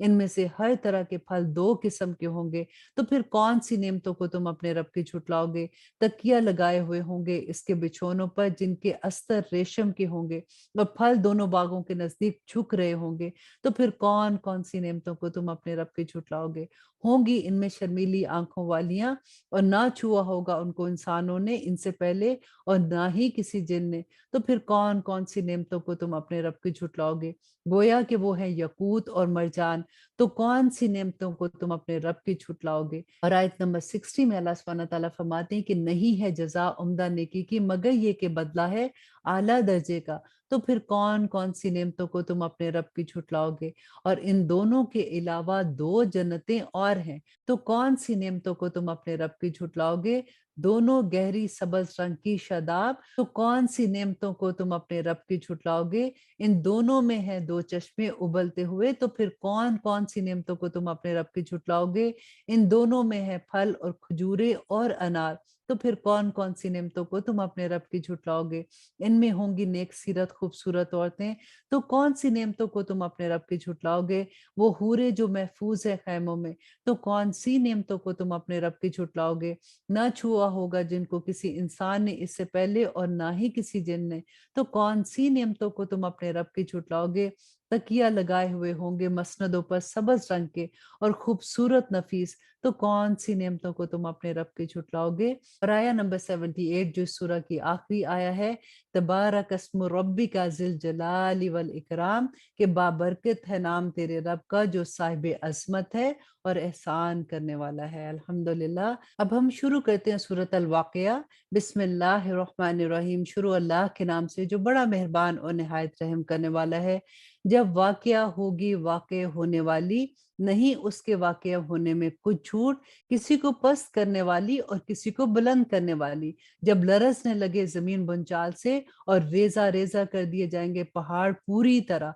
B: ان میں سے ہر طرح کے پھل 2 قسم کے ہوں گے، تو پھر کون سی نعمتوں کو تم اپنے رب کی جھٹلاؤ گے؟ تکیہ لگائے ہوئے ہوں گے اس کے بچھونوں پر جن کے استر ریشم کے ہوں گے، اور پھل دونوں باغوں کے نزدیک جھک رہے ہوں گے، تو پھر کون کون سی نعمتوں کو تم اپنے رب کی جھٹلاؤ گے؟ ہوں گی ان میں شرمیلی آنکھوں والیاں، اور نہ چھوا ہوگا ان کو انسانوں نے ان سے پہلے، اور نہ ہی کسی جن نے، تو پھر کون کون سی نعمتوں کو تم اپنے رب کی جھٹلاؤ گے؟ گویا کہ وہ ہیں یقوت اور مرجان، تو کون سی نعمتوں کو تم اپنے رب کی جھٹلاؤ گے؟ اور آیت نمبر 60 میں اللہ سبحانہ تعالیٰ فرماتے ہیں کہ نہیں ہے جزا عمدہ نیکی کی مگر یہ کہ بدلہ ہے اعلیٰ درجے کا، تو پھر کون کون سی نعمتوں کو تم اپنے رب کی جھٹلاؤ گے؟ اور ان دونوں کے علاوہ 2 جنتیں اور ہیں، تو کون سی نعمتوں کو تم اپنے رب کی جھٹلاؤ گے؟ دونوں گہری سبز رنگ کی شاداب، تو کون سی نعمتوں کو تم اپنے رب کی جھٹلاؤ گے؟ ان دونوں میں ہیں 2 چشمے ابلتے ہوئے، تو پھر کون کون سی نعمتوں کو تم اپنے رب کی جھٹلاؤ گے؟ ان دونوں میں ہے پھل اور کھجورے اور انار، تو پھر کون کون سی نعمتوں کو تم اپنے رب کی جھٹلاؤ گے؟ ان میں ہوں گی نیک سیرت خوبصورت عورتیں، تو کون سی نعمتوں کو تم اپنے رب کی جھٹلاؤ گے؟ وہ حوریں جو محفوظ ہے خیموں میں، تو کون سی نعمتوں کو تم اپنے رب کی جھٹلاؤ گے؟ نہ چھوا ہوگا جن کو کسی انسان نے اس سے پہلے، اور نہ ہی کسی جن نے، تو کون سی نعمتوں کو تم اپنے رب کی جھٹلاؤ گے؟ تکیہ لگائے ہوئے ہوں گے مسندوں پر سبز رنگ کے اور خوبصورت نفیس، تو کون سی نعمتوں کو تم اپنے رب کی جھٹلاؤ گے؟ اور آیا نمبر 78 جو اس سورہ کی آخری آیا ہے، تبارک اسم ربک ذی الجلال والاکرام، کہ بابرکت ہے نام تیرے رب کا جو صاحب عظمت ہے اور احسان کرنے والا ہے۔ الحمدللہ۔ اب ہم شروع کرتے ہیں سورۃ الواقعہ۔ بسم اللہ الرحمن الرحیم، شروع اللہ کے نام سے جو بڑا مہربان اور نہایت رحم کرنے والا ہے۔ جب واقعہ ہوگی واقع ہونے والی، نہیں اس کے واقع ہونے میں کچھ جھوٹ، کسی کو پست کرنے والی اور کسی کو بلند کرنے والی۔ جب لرزنے لگے زمین بنچال سے اور ریزہ ریزہ کر دیے جائیں گے پہاڑ پوری طرح،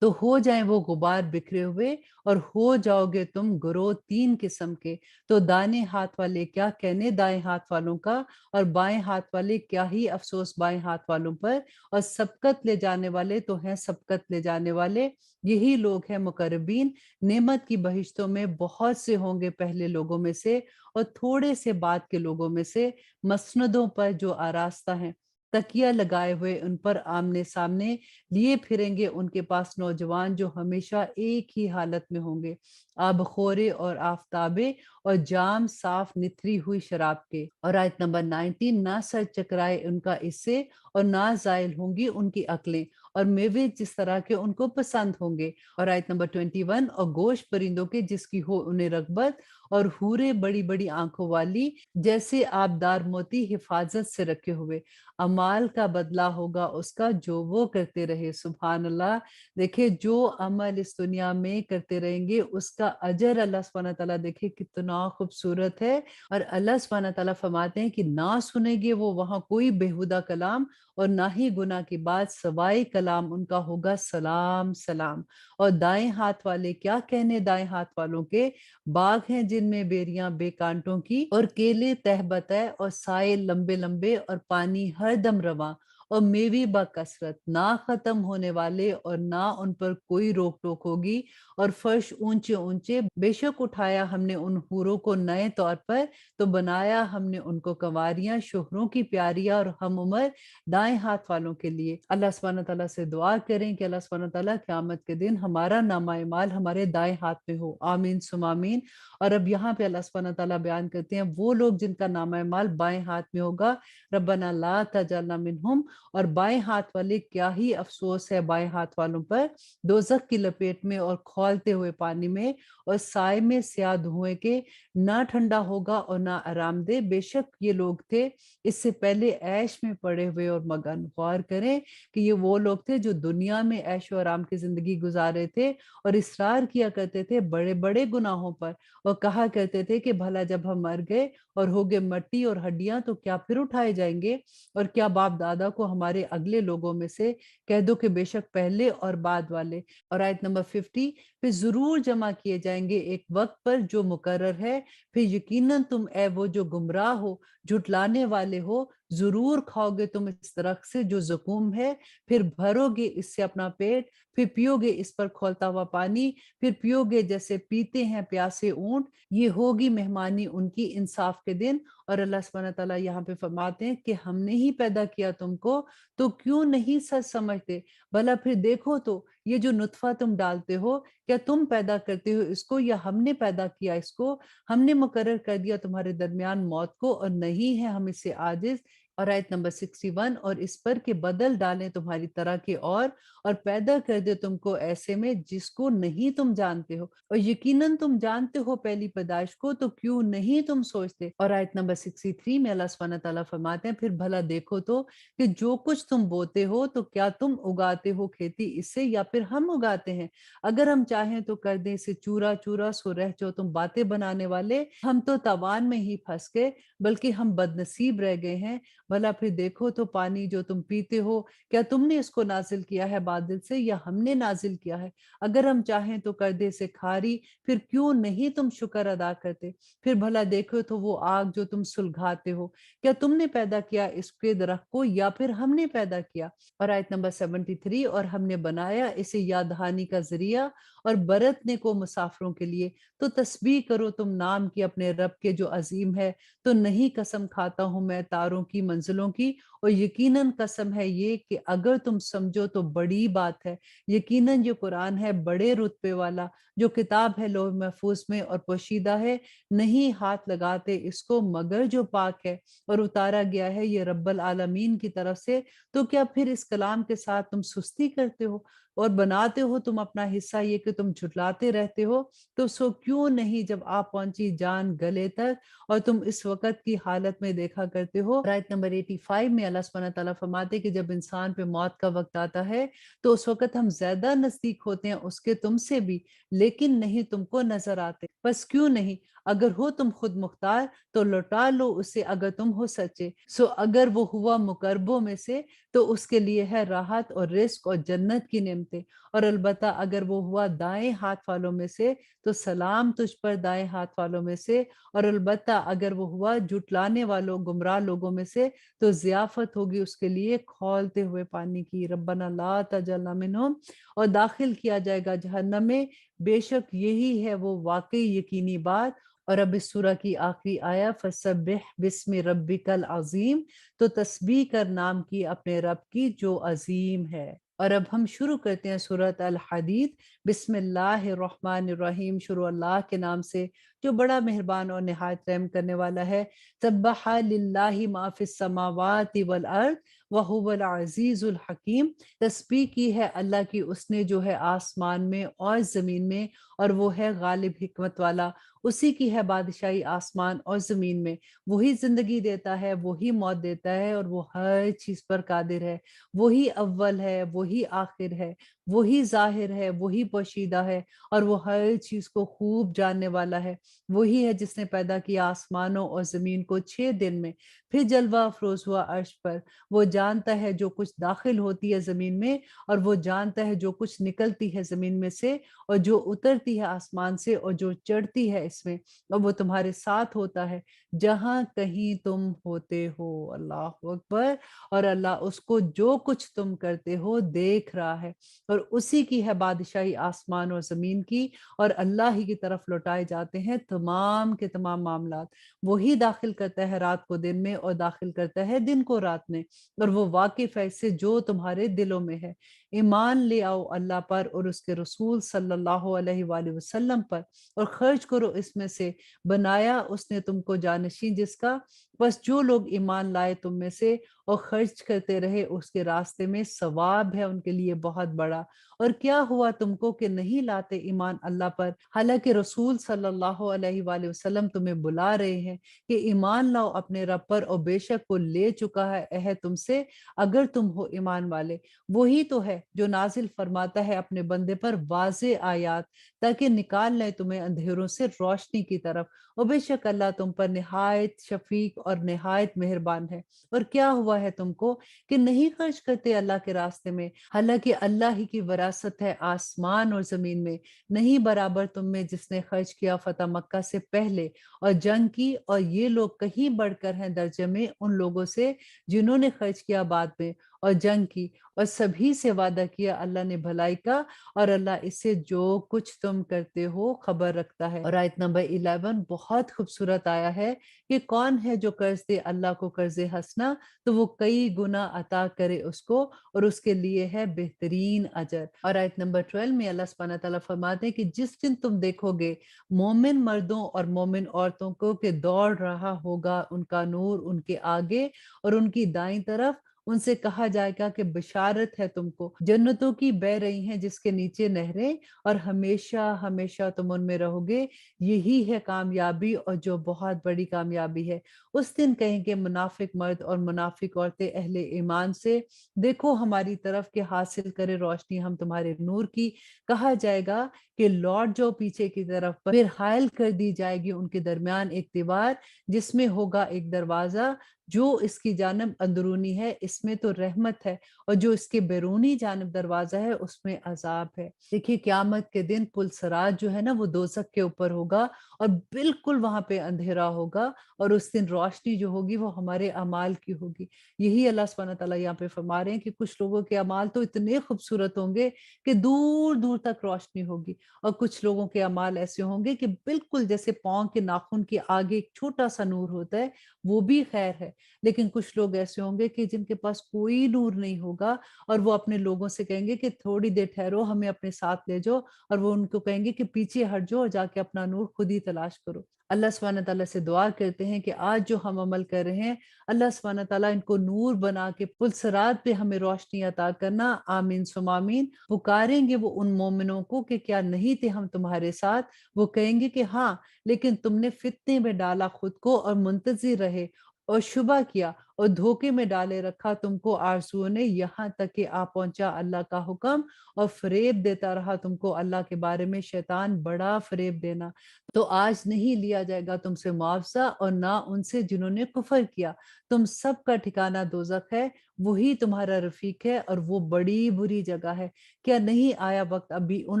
B: تو ہو جائیں وہ غبار بکھرے ہوئے، اور ہو جاؤ گے تم گروہ 3 قسم کے، تو دائیں ہاتھ والے کیا کہنے دائیں ہاتھ والوں کا، اور بائیں ہاتھ والے کیا ہی افسوس بائیں ہاتھ والوں پر، اور سبقت لے جانے والے تو ہیں سبقت لے جانے والے، یہی لوگ ہیں مقربین، نعمت کی بہشتوں میں بہت سے ہوں گے پہلے لوگوں میں سے اور تھوڑے سے بعد کے لوگوں میں سے، مسندوں پر جو آراستہ ہیں، تکیہ لگائے ہوئے ان پر آمنے سامنے، لیے پھریں گے ان کے پاس نوجوان جو ہمیشہ ایک ہی حالت میں ہوں گے، آب خورے اور آفتابے، اور جام صاف نتھری ہوئی شراب کے۔ اور آیت نمبر 19، نہ سر چکرائے ان کا اس سے، اور نہ زائل ہوں گی ان کی عقلیں، اور میوے جس طرح کے ان کو پسند ہوں گے۔ اور آیت نمبر 21، اور گوشت پرندوں کے جس کی ہو انہیں رغبت، اور حوریں بڑی بڑی آنکھوں والی جیسے آبدار موتی حفاظت سے رکھے ہوئے، عمال کا بدلہ ہوگا اس کا جو وہ کرتے رہے۔ سبحان اللہ۔ دیکھیں جو عمل اس دنیا میں کرتے رہیں گے اس کا اجر اللہ سبحانہ تعالیٰ دیکھیں کتنا خوبصورت ہے۔ اور اللہ سبحانہ تعالیٰ فرماتے ہیں کہ نہ سنیں گے وہ وہاں کوئی بیہودہ کلام، اور نہ ہی گناہ کی بات، سوائے کلام ان کا ہوگا سلام سلام۔ اور دائیں ہاتھ والے کیا کہنے دائیں ہاتھ والوں کے، باغ ہیں جن میں بیریاں بے کانٹوں کی، اور کیلے تہ بتہ، اور سائے لمبے لمبے، اور پانی ہر دم رواں، اور میوے بکثرت نہ ختم ہونے والے، اور نہ ان پر کوئی روک ٹوک ہوگی، اور فرش اونچے اونچے، بے شک اٹھایا ہم نے ان حوروں کو نئے طور پر، تو بنایا ہم نے ان کو کنواریاں شوہروں کی پیاریاں اور ہم عمر دائیں ہاتھ والوں کے لیے۔ اللہ سبحانہ تعالیٰ سے دعا کریں کہ اللہ سبحانہ تعالیٰ قیامت کے دن ہمارا نامہ اعمال ہمارے دائیں ہاتھ میں ہو، آمین ثم آمین۔ اور اب یہاں پہ اللہ سبحانہ تعالیٰ بیان کرتے ہیں وہ لوگ جن کا نامہ اعمال بائیں ہاتھ میں ہوگا، ربنا لا تجعلنا منہم، اور بائیں ہاتھ والے کیا ہی افسوس ہے بائیں ہاتھ والوں پر، دوزخ کی لپیٹ میں اور کھولتے ہوئے پانی میں، اور سائے میں سیاہ دھوئیں کے، نہ ٹھنڈا ہوگا اور نہ آرام دہ، بے شک یہ لوگ تھے اس سے پہلے عیش میں پڑے ہوئے اور مگن۔ غور کریں کہ یہ وہ لوگ تھے جو دنیا میں عیش و آرام کی زندگی گزارے تھے، اور اصرار کیا کرتے تھے بڑے بڑے گناہوں پر، اور کہا کرتے تھے کہ بھلا جب ہم مر گئے اور ہو گئے مٹی اور ہڈیاں تو کیا پھر اٹھائے جائیں گے، اور کیا باپ دادا کو کو ہمارے اگلے لوگوں میں سے کہہ دو کہ بے شک پہلے اور بعد والے۔ اور آیت نمبر 50، پھر ضرور جمع کیے جائیں گے ایک وقت پر جو مقرر ہے، پھر یقیناً تم اے وہ جو گمراہ ہو، جھٹلانے والے ہو، ضرور کھاؤ گے تم اس درخت سے جو زقوم ہے، پھر بھرو گے اس سے اپنا پیٹ، پھر پیو گے اس پر کھولتا ہوا پانی، پھر پیو گے جیسے پیتے ہیں پیاسے اونٹ، یہ ہوگی مہمانی ان کی انصاف کے دن۔ اور اللہ سبحانہ تعالیٰ یہاں پہ فرماتے ہیں کہ ہم نے ہی پیدا کیا تم کو، تو کیوں نہیں سچ سمجھتے؟ بھلا پھر دیکھو تو یہ جو نطفہ تم ڈالتے ہو، کیا تم پیدا کرتے ہو اس کو یا ہم نے پیدا کیا اس کو؟ ہم نے مقرر کر دیا تمہارے درمیان موت کو، اور نہیں ہے ہم اس سے عاجز۔ اور آیت نمبر 61، اور اس پر کہ بدل ڈالیں تمہاری طرح کے اور پیدا کر دے تم کو ایسے میں جس کو نہیں تم جانتے ہو، اور یقیناً تم جانتے ہو پہلی پیدائش کو، تو کیوں نہیں تم سوچتے؟ اور آیت نمبر 63 میں اللہ سبحانہ تعالیٰ فرماتے ہیں، پھر بھلا دیکھو تو کہ جو کچھ تم بوتے ہو تو کیا تم اگاتے ہو کھیتی اس سے یا پھر ہم اگاتے ہیں؟ اگر ہم چاہیں تو کر دیں اسے چورا چورا، سو رہ جو تم باتیں بنانے والے، ہم تو تاوان میں ہی پھنس گئے، بلکہ ہم بد نصیب رہ گئے ہیں۔ بھلا پھر دیکھو تو پانی جو تم پیتے ہو، کیا تم نے اس کو نازل کیا ہے بادل سے یا ہم نے نازل کیا ہے؟ اگر ہم چاہیں تو کر دے اسے کھاری، پھر کیوں نہیں تم شکر ادا کرتے؟ پھر بھلا دیکھو تو وہ آگ جو تم سلگھاتے ہو، کیا تم نے پیدا کیا اس کے درخت کو یا پھر ہم نے پیدا کیا؟ اور آیت نمبر 73، اور ہم نے بنایا اسے یاد دہانی کا ذریعہ اور برتنے کو مسافروں کے لیے، تو تسبیح کرو تم نام کی اپنے رب کے جو عظیم ہے۔ تو نہیں قسم کھاتا ہوں میں تاروں کی منزلوں کی، اور یقیناً قسم ہے یہ کہ اگر تم سمجھو تو بڑی بات ہے، یقیناً یہ قرآن ہے بڑے رتبے والا، جو کتاب ہے لوح محفوظ میں اور پوشیدہ ہے، نہیں ہاتھ لگاتے اس کو مگر جو پاک ہے، اور اتارا گیا ہے یہ رب العالمین کی طرف سے۔ تو کیا پھر اس کلام کے ساتھ تم سستی کرتے ہو اور بناتے ہو تم اپنا حصہ یہ کہ تم جھٹلاتے رہتے ہو؟ تو سو کیوں نہیں جب آپ پہنچی جان گلے تک اور تم اس وقت کی حالت میں دیکھا کرتے ہو۔ آیت نمبر 85 میں اللہ سبحانہ تعالیٰ فرماتے کہ جب انسان پہ موت کا وقت آتا ہے تو اس وقت ہم زیادہ نزدیک ہوتے ہیں اس کے تم سے بھی، لیکن نہیں تم کو نظر آتے۔ بس کیوں نہیں؟ اگر ہو تم خود مختار تو لوٹا لو اسے اگر تم ہو سچے۔ سو اگر وہ ہوا مقربوں میں سے تو اس کے لیے ہے راحت اور رزق اور جنت کی نعمتیں، اور البتہ اگر وہ ہوا دائیں ہاتھ والوں میں سے تو سلام تجھ پر دائیں ہاتھ والوں میں سے، اور البتہ اگر وہ ہوا جھٹلانے والوں گمراہ لوگوں میں سے تو ضیافت ہوگی اس کے لیے کھولتے ہوئے پانی کی۔ ربنا لا تجعلنا منہم، اور داخل کیا جائے گا جہنم میں، بے شک یہی ہے وہ واقعی یقینی بات۔ اور اب اس سورہ کی آخری آیا فسبح بسم ربک العظیم، تو تسبیح کر نام کی اپنے رب کی جو عظیم ہے۔ اور اب ہم شروع کرتے ہیں سورۃ الحدید۔ بسم اللہ الرحمن الرحیم، شروع اللہ کے نام سے جو بڑا مہربان اور نہایت رحم کرنے والا ہے۔ سبح للہ ما فی السماوات والارض وہو العزیز الحکیم، تسبیح کی ہے اللہ کی اس نے جو ہے آسمان میں اور زمین میں، اور وہ ہے غالب حکمت والا۔ اسی کی ہے بادشاہی آسمان اور زمین میں، وہی زندگی دیتا ہے، وہی موت دیتا ہے، اور وہ ہر چیز پر قادر ہے۔ وہی اول ہے، وہی آخر ہے، وہی ظاہر ہے، وہی پوشیدہ ہے، اور وہ ہر چیز کو خوب جاننے والا ہے۔ وہی ہے جس نے پیدا کیا آسمانوں اور زمین کو 6 دن میں، پھر جلوہ افروز ہوا عرش پر۔ وہ جانتا ہے جو کچھ داخل ہوتی ہے زمین میں، اور وہ جانتا ہے جو کچھ نکلتی ہے زمین میں سے، اور جو اترتی ہے آسمان سے، اور جو چڑھتی ہے اس میں، اور وہ تمہارے ساتھ ہوتا ہے جہاں کہیں تم ہوتے ہو۔ اللہ اکبر۔ اور اللہ اس کو جو کچھ تم کرتے ہو دیکھ رہا ہے، اور اسی کی ہے بادشاہی آسمان اور زمین کی، اور اللہ ہی کی طرف لوٹائے جاتے ہیں تمام کے تمام معاملات۔ وہی داخل کرتا ہے رات کو دن میں اور داخل کرتا ہے دن کو رات میں، اور وہ واقف ہے اس سے جو تمہارے دلوں میں ہے۔ ایمان لے آؤ اللہ پر اور اس کے رسول صلی اللہ علیہ وآلہ وسلم پر، اور خرچ کرو اس میں سے، بنایا اس نے تم کو جانشین جس کا۔ بس جو لوگ ایمان لائے تم میں سے اور خرچ کرتے رہے اس کے راستے میں، ثواب ہے ان کے لیے بہت بڑا۔ اور کیا ہوا تم کو کہ نہیں لاتے ایمان اللہ پر، حالانکہ رسول صلی اللہ علیہ وآلہ وسلم تمہیں بلا رہے ہیں کہ ایمان لاؤ اپنے رب پر، اور بے شک وہ لے چکا ہے عہد تم سے اگر تم ہو ایمان والے۔ وہی تو ہے جو نازل فرماتا ہے اپنے بندے پر واضح آیات تاکہ نکال لے تمہیں اندھیروں سے روشنی کی طرف، اور بے شک اللہ تم پر نہایت شفیق اور نہایت مہربان ہے۔ اور کیا ہوا ہے تم کو کہ نہیں خرچ کرتے اللہ کے راستے میں، حالانکہ اللہ ہی کی وراثت ہے آسمان اور زمین میں؟ نہیں برابر تم میں جس نے خرچ کیا فتح مکہ سے پہلے اور جنگ کی، اور یہ لوگ کہیں بڑھ کر ہیں درجے میں ان لوگوں سے جنہوں نے خرچ کیا بعد میں اور جنگ کی، اور سبھی سے وعدہ کیا اللہ نے بھلائی کا، اور اللہ اس سے جو کچھ تم کرتے ہو خبر رکھتا ہے۔ اور آیت نمبر 11 بہت خوبصورت آیا ہے کہ کون ہے جو قرض دے اللہ کو قرض حسنا تو وہ کئی گنا عطا کرے اس کو، اور اس کے لیے ہے بہترین اجر۔ اور آیت نمبر 12 میں اللہ سبحانہ تعالیٰ فرماتے ہیں کہ جس دن تم دیکھو گے مومن مردوں اور مومن عورتوں کو کہ دوڑ رہا ہوگا ان کا نور ان کے آگے اور ان کی دائیں طرف، ان سے کہا جائے گا کہ بشارت ہے تم کو جنتوں کی بہ رہی ہیں جس کے نیچے نہریں، اور ہمیشہ ہمیشہ تم ان میں رہو گے، یہی ہے کامیابی اور جو بہت بڑی کامیابی ہے۔ اس دن کہیں گے منافق مرد اور منافق عورتیں اہل ایمان سے، دیکھو ہماری طرف کہ حاصل کرے روشنی ہم تمہارے نور کی۔ کہا جائے گا کہ لوٹ جو پیچھے کی طرف، پھر حائل کر دی جائے گی ان کے درمیان ایک دیوار جس میں ہوگا ایک دروازہ، جو اس کی جانب اندرونی ہے اس میں تو رحمت ہے، اور جو اس کے بیرونی جانب دروازہ ہے اس میں عذاب ہے۔ دیکھیے قیامت کے دن پل صراط جو ہے نا وہ دوزخ کے اوپر ہوگا، اور بالکل وہاں پہ اندھیرا ہوگا، اور اس دن روشنی جو ہوگی وہ ہمارے اعمال کی ہوگی۔ یہی اللہ سبحانہ تعالیٰ یہاں پہ فرما رہے ہیں کہ کچھ لوگوں کے اعمال تو اتنے خوبصورت ہوں گے کہ دور دور تک روشنی ہوگی، اور کچھ لوگوں کے اعمال ایسے ہوں گے کہ بالکل جیسے پاؤں کے ناخن کے آگے ایک چھوٹا سا نور ہوتا ہے وہ بھی خیر ہے۔ لیکن کچھ لوگ ایسے ہوں گے کہ جن کے پاس کوئی نور نہیں ہوگا، اور وہ اپنے لوگوں سے کہیں گے کہ تھوڑی دیر ٹھہرو ہمیں اپنے ساتھ لے جاؤ، اور وہ ان کو کہیں گے کہ پیچھے ہٹ جاؤ اور جا کے اپنا نور خود ہی تلاش کرو۔ اللہ سبحانہ تعالیٰ سے دعا کرتے ہیں کہ آج جو ہم عمل کر رہے ہیں اللہ سبحانہ تعالیٰ ان کو نور بنا کے پل صراط پہ ہمیں روشنی عطا کرنا، آمین ثم آمین۔ پکاریں گے وہ ان مومنوں کو کہ کیا نہیں تھے ہم تمہارے ساتھ؟ وہ کہیں گے کہ ہاں، لیکن تم نے فتنے میں ڈالا خود کو اور منتظر رہے اور شبہ کیا اور دھوکے میں ڈالے رکھا تم کو آرزوؤں نے، یہاں تک کہ آ پہنچا اللہ کا حکم، اور فریب دیتا رہا تم کو اللہ کے بارے میں شیطان، بڑا فریب دینا۔ تو آج نہیں لیا جائے گا تم سے معاوضہ، اور نہ ان سے جنہوں نے کفر کیا۔ تم سب کا ٹھکانہ دوزخ ہے، وہی تمہارا رفیق ہے، اور وہ بڑی بری جگہ ہے۔ کیا نہیں آیا وقت ابھی ان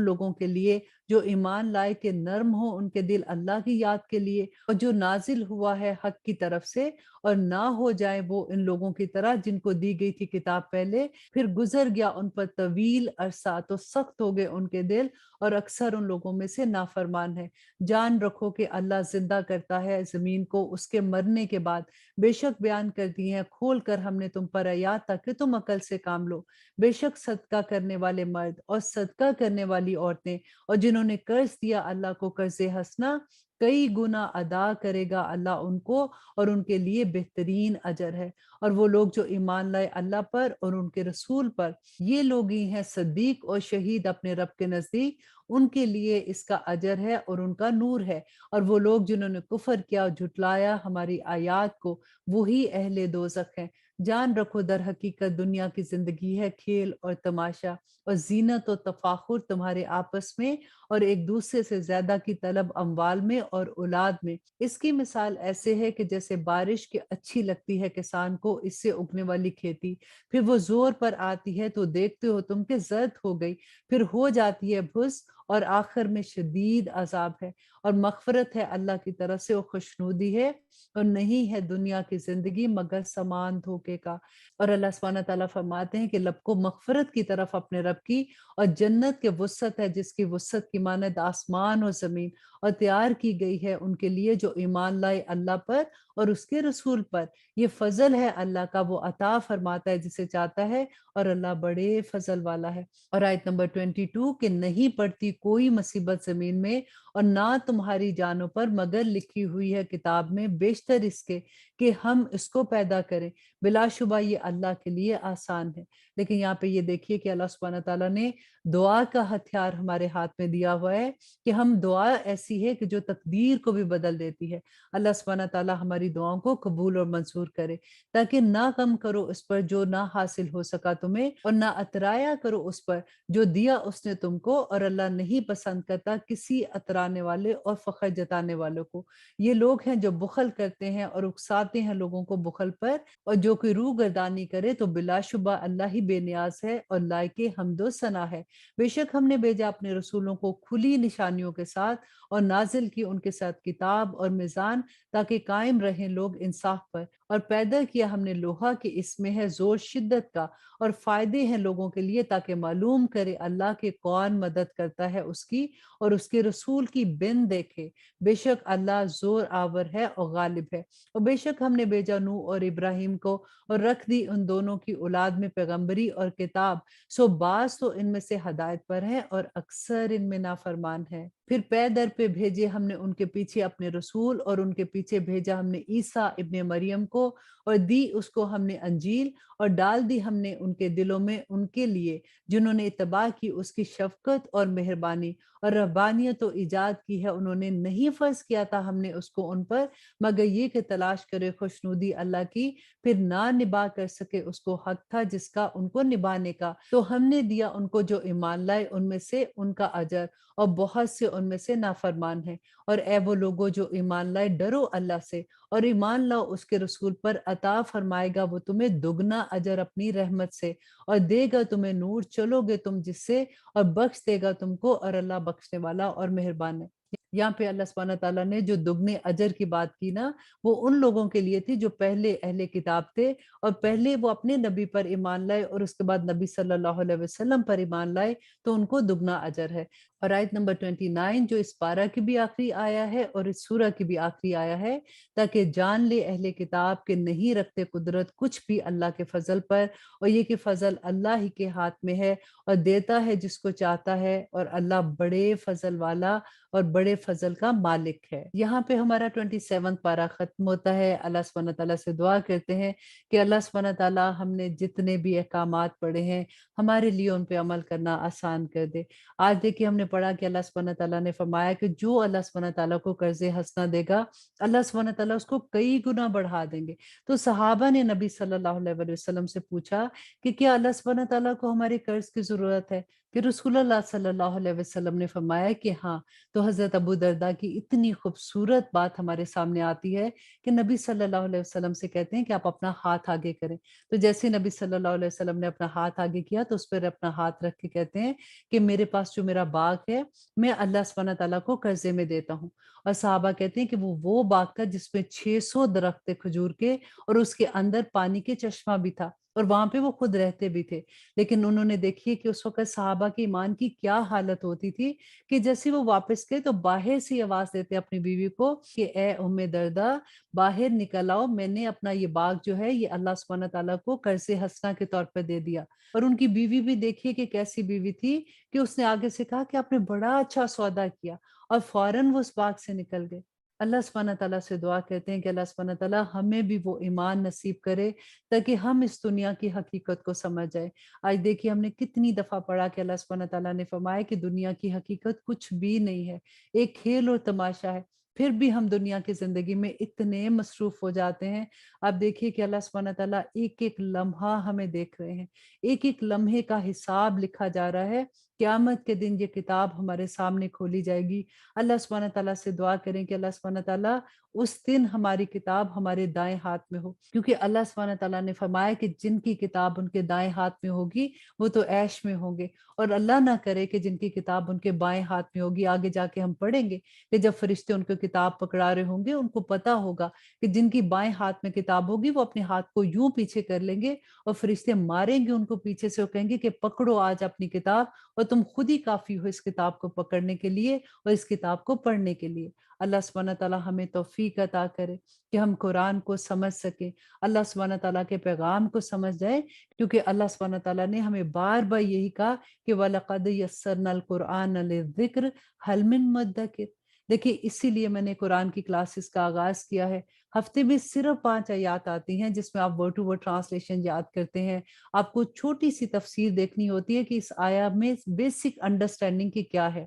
B: لوگوں کے لیے جو ایمان لائے کہ نرم ہو ان کے دل اللہ کی یاد کے لیے، اور جو نازل ہوا ہے حق کی طرف سے، اور نہ ہو جائے وہ ان لوگوں کی طرح جن کو دی گئی تھی کتاب پہلے، پھر گزر گیا ان پر طویل عرصہ تو سخت ہو گئے ان کے دل، اور اکثر ان لوگوں میں سے نافرمان ہے۔ جان رکھو کہ اللہ زندہ کرتا ہے زمین کو اس کے مرنے کے بعد، بے شک بیان کر دی ہیں کھول کر ہم نے تم پر آیات تاکہ تم عقل سے کام لو۔ بے شک صدقہ کرنے والے مرد اور صدقہ کرنے والی عورتیں اور جنہوں نے قرض دیا اللہ کو قرض حسنا، کئی گنا ادا کرے گا اللہ ان کو، اور ان کے لیے بہترین اجر ہے۔ اور وہ لوگ جو ایمان لائے اللہ پر اور ان کے رسول پر، یہ لوگ ہی ہیں صدیق اور شہید اپنے رب کے نزدیک، ان کے لیے اس کا اجر ہے اور ان کا نور ہے۔ اور وہ لوگ جنہوں نے کفر کیا اور جھٹلایا ہماری آیات کو، وہی اہل دوزخ ہیں۔ جان رکھو در حقیقت دنیا کی زندگی ہے کھیل اور تماشا اور زینت و تفاخر تمہارے آپس میں، اور ایک دوسرے سے زیادہ کی طلب اموال میں اور اولاد میں۔ اس کی مثال ایسے ہے کہ جیسے بارش کی اچھی لگتی ہے کسان کو اس سے اگنے والی کھیتی، پھر وہ زور پر آتی ہے تو دیکھتے ہو تم کہ زرد ہو گئی، پھر ہو جاتی ہے بھس، اور آخر میں شدید عذاب ہے۔ اور مغفرت ہے اللہ کی طرف سے اور خوشنودی ہے، اور نہیں ہے دنیا کی زندگی مگر سامان دھوکے کا۔ اور اللہ سبحانہ تعالیٰ فرماتے ہیں کہ لب کو مغفرت کی طرف اپنے رب کی، اور جنت کے وسعت ہے جس کی وسعت کی مانند آسمان اور زمین، اور تیار کی گئی ہے ان کے لیے جو ایمان لائے اللہ پر اور اس کے رسول پر۔ یہ فضل ہے اللہ کا، وہ عطا فرماتا ہے جسے چاہتا ہے، اور اللہ بڑے فضل والا ہے۔ اور آیت نمبر 22 کہ نہیں پڑتی کوئی مصیبت زمین میں اور نہ تمہاری جانوں پر مگر لکھی ہوئی ہے کتاب میں بیشتر اس کے کہ ہم اس کو پیدا کریں، بلا شبہ یہ اللہ کے لیے آسان ہے۔ لیکن یہاں پہ یہ دیکھیے کہ اللہ سبحانہ تعالیٰ نے دعا کا ہتھیار ہمارے ہاتھ میں دیا ہوا ہے کہ ہم دعا ایسی ہے کہ جو تقدیر کو بھی بدل دیتی ہے۔ اللہ سبحانہ تعالیٰ ہماری دعاؤں کو قبول اور منظور کرے، تاکہ نہ کم کرو اس پر جو نہ حاصل ہو سکا تمہیں، اور نہ اترایا کرو اس پر جو دیا اس نے تم کو، اور اللہ نہیں پسند کرتا کسی اترانے والے اور فخر جتانے والوں کو۔ یہ لوگ ہیں جو بخل کرتے ہیں اور اکساتے ہیں لوگوں کو بخل پر، اور جو کوئی روح گردانی کرے تو بلا شبہ اللہ ہی بے نیاز ہے اور لائق حمد و ثنا ہے۔ بے شک ہم نے بھیجا اپنے رسولوں کو کھلی نشانیوں کے ساتھ، اور نازل کی ان کے ساتھ کتاب اور میزان، تاکہ قائم رہیں لوگ انصاف پر، اور پیدا کیا ہم نے لوہا کہ اس میں ہے زور شدت کا، اور فائدے ہیں لوگوں کے لیے تاکہ معلوم کرے اللہ کے کون مدد کرتا ہے اس کی، اور اس کے رسول کی بن دیکھے۔ بے شک اللہ زور آور ہے اور غالب ہے۔ اور بے شک ہم نے بھیجا نوح اور ابراہیم کو، اور رکھ دی ان دونوں کی اولاد میں پیغمبری اور کتاب، سو بعض تو ان میں سے ہدایت پر ہیں اور اکثر ان میں نافرمان ہے۔ پھر پے در پہ بھیجے ہم نے ان کے پیچھے اپنے رسول، اور ان کے پیچھے بھیجا ہم نے عیسیٰ ابن مریم کو، اور دی اس کو ہم نے انجیل، اور ڈال دی ہم نے ان کے دلوں میں ان کے لیے جنہوں نے اتباع کی اس کی شفقت اور مہربانی، اور رہبانیت و ایجاد کی ہے انہوں نے، نہیں فرض کیا تھا ہم نے اس کو ان پر مگر یہ کہ تلاش کرے خوشنودی اللہ کی، پھر نہ نبھا کر سکے اس کو حق تھا جس کا ان کو نبھانے کا، تو ہم نے دیا ان کو جو ایمان لائے ان میں سے ان کا اجر، اور بہت سے ان میں سے نافرمان ہیں۔ اور اے وہ لوگوں جو ایمان لائے، ڈرو اللہ سے اور ایمان لاؤ اس کے رسول پر، عطا فرمائے گا وہ تمہیں دگنا اجر اپنی رحمت سے، اور دے گا تمہیں نور، چلو گے تم جس سے، اور بخش دے گا تم کو، اور اللہ بخشنے والا اور مہربان ہے۔ یہاں پہ اللہ سبحانہ تعالیٰ نے جو دگنے اجر کی بات کی نا، وہ ان لوگوں کے لیے تھی جو پہلے اہل کتاب تھے، اور پہلے وہ اپنے نبی پر ایمان لائے اور اس کے بعد نبی صلی اللہ علیہ وسلم پر ایمان لائے، تو ان کو دگنا اجر ہے۔ اور آیت نمبر 29 جو اس پارہ کی بھی آخری آیا ہے اور اس سورہ کی بھی آخری آیا ہے، تاکہ جان لے اہل کتاب کے نہیں رکھتے قدرت کچھ بھی اللہ کے فضل پر، اور یہ کہ فضل اللہ ہی کے ہاتھ میں ہے اور دیتا ہے جس کو چاہتا ہے، اور اللہ بڑے فضل والا اور بڑے فضل کا مالک ہے۔ یہاں پہ ہمارا 27 پارہ ختم ہوتا ہے۔ اللہ سبحانہ تعالیٰ سے دعا کرتے ہیں کہ اللہ سبحانہ تعالیٰ ہم نے جتنے بھی احکامات پڑھے ہیں ہمارے لیے ان پہ عمل کرنا آسان کر دے۔ آج دیکھیے ہم نے پڑھا کہ اللہ سبحانہ تعالیٰ نے فرمایا کہ جو اللہ سبحانہ تعالیٰ کو قرض حسنہ دے گا، اللہ سبحانہ تعالیٰ اس کو کئی گنا بڑھا دیں گے۔ تو صحابہ نے نبی صلی اللہ علیہ وسلم سے پوچھا کہ کیا اللہ سبحانہ تعالیٰ کو ہمارے قرض کی ضرورت ہے؟ کہ رسول اللہ صلی اللہ علیہ وسلم نے فرمایا کہ ہاں۔ تو حضرت ابو درداء کی اتنی خوبصورت بات ہمارے سامنے آتی ہے کہ نبی صلی اللہ علیہ وسلم سے کہتے ہیں کہ آپ اپنا ہاتھ آگے کریں۔ تو جیسے نبی صلی اللہ علیہ وسلم نے اپنا ہاتھ آگے کیا تو اس پر اپنا ہاتھ رکھ کے کہتے ہیں کہ میرے پاس جو میرا باغ ہے میں اللہ سبحانہ تعالیٰ کو قرضے میں دیتا ہوں۔ اور صحابہ کہتے ہیں کہ وہ باغ تھا جس میں 600 درخت تھے کھجور کے، اور اس کے اندر پانی کے چشمہ بھی تھا، اور وہاں پہ وہ خود رہتے بھی تھے۔ لیکن انہوں نے دیکھیے کہ اس وقت صحابہ کی ایمان کی کیا حالت ہوتی تھی کہ جیسے وہ واپس گئے تو باہر سے آواز دیتے اپنی بیوی کو کہ اے ام درداء باہر نکل آؤ، میں نے اپنا یہ باغ جو ہے یہ اللہ سبحانہ تعالیٰ کو قرض حسنہ کے طور پر دے دیا۔ اور ان کی بیوی بھی دیکھیے کہ کیسی بیوی تھی کہ اس نے آگے سے کہا کہ آپ نے بڑا اچھا سودا کیا، اور فوراً وہ اس باغ سے نکل گئے۔ اللہ سبحانہ تعالیٰ سے دعا کرتے ہیں کہ اللہ سبحانہ تعالیٰ ہمیں بھی وہ ایمان نصیب کرے تاکہ ہم اس دنیا کی حقیقت کو سمجھ جائیں۔ آج دیکھیے ہم نے کتنی دفعہ پڑھا کہ اللہ سبحانہ تعالیٰ نے فرمایا کہ دنیا کی حقیقت کچھ بھی نہیں ہے، ایک کھیل اور تماشا ہے۔ پھر بھی ہم دنیا کی زندگی میں اتنے مصروف ہو جاتے ہیں۔ آپ دیکھیے کہ اللہ سبحانہ تعالیٰ ایک ایک لمحہ ہمیں دیکھ رہے ہیں، ایک ایک لمحے کا حساب لکھا جا رہا ہے۔ قیامت کے دن یہ کتاب ہمارے سامنے کھولی جائے گی۔ اللہ سبحانہ تعالیٰ سے دعا کریں کہ اللہ سبحانہ تعالیٰ اس دن ہماری کتاب ہمارے دائیں ہاتھ میں ہو، کیونکہ اللہ سبحانہ تعالیٰ نے فرمایا کہ جن کی کتاب ان کے دائیں ہاتھ میں ہوگی وہ تو عیش میں ہوں گے، اور اللہ نہ کرے کہ جن کی کتاب ان کے بائیں ہاتھ میں ہوگی۔ آگے جا کے ہم پڑھیں گے کہ جب فرشتے ان کو کتاب پکڑا رہے ہوں گے ان کو پتا ہوگا کہ جن کی بائیں ہاتھ میں کتاب ہوگی وہ اپنے ہاتھ کو یوں پیچھے کر لیں گے، اور فرشتے ماریں گے ان کو پیچھے سے، اور کہیں گے کہ پکڑو آج اپنی کتاب، اور تم خود ہی کافی ہو اس کتاب کو پکڑنے کے لیے اور اس کتاب کو پڑھنے کے لیے۔ اللہ سبحانہ تعالیٰ ہمیں توفیق عطا کرے کہ ہم قرآن کو سمجھ سکیں، اللہ سبحانہ تعالیٰ کے پیغام کو سمجھ جائیں، کیونکہ اللہ سبحانہ تعالیٰ نے ہمیں بار بار یہی کہا کہ وَلَقَدْ يَسَّرْنَا الْقُرْآنَ لِلذِّكْرِ هَلْ مِن مُدَّكِرٍ۔ دیکھیے اسی لیے میں نے قرآن کی کلاسز کا آغاز کیا ہے۔ ہفتے میں صرف 5 آیات آتی ہیں جس میں آپ ورڈ ٹو ورڈ ٹرانسلیشن یاد کرتے ہیں۔ آپ کو چھوٹی سی تفسیر دیکھنی ہوتی ہے کہ اس آیا میں بیسک انڈرسٹینڈنگ کی کیا ہے۔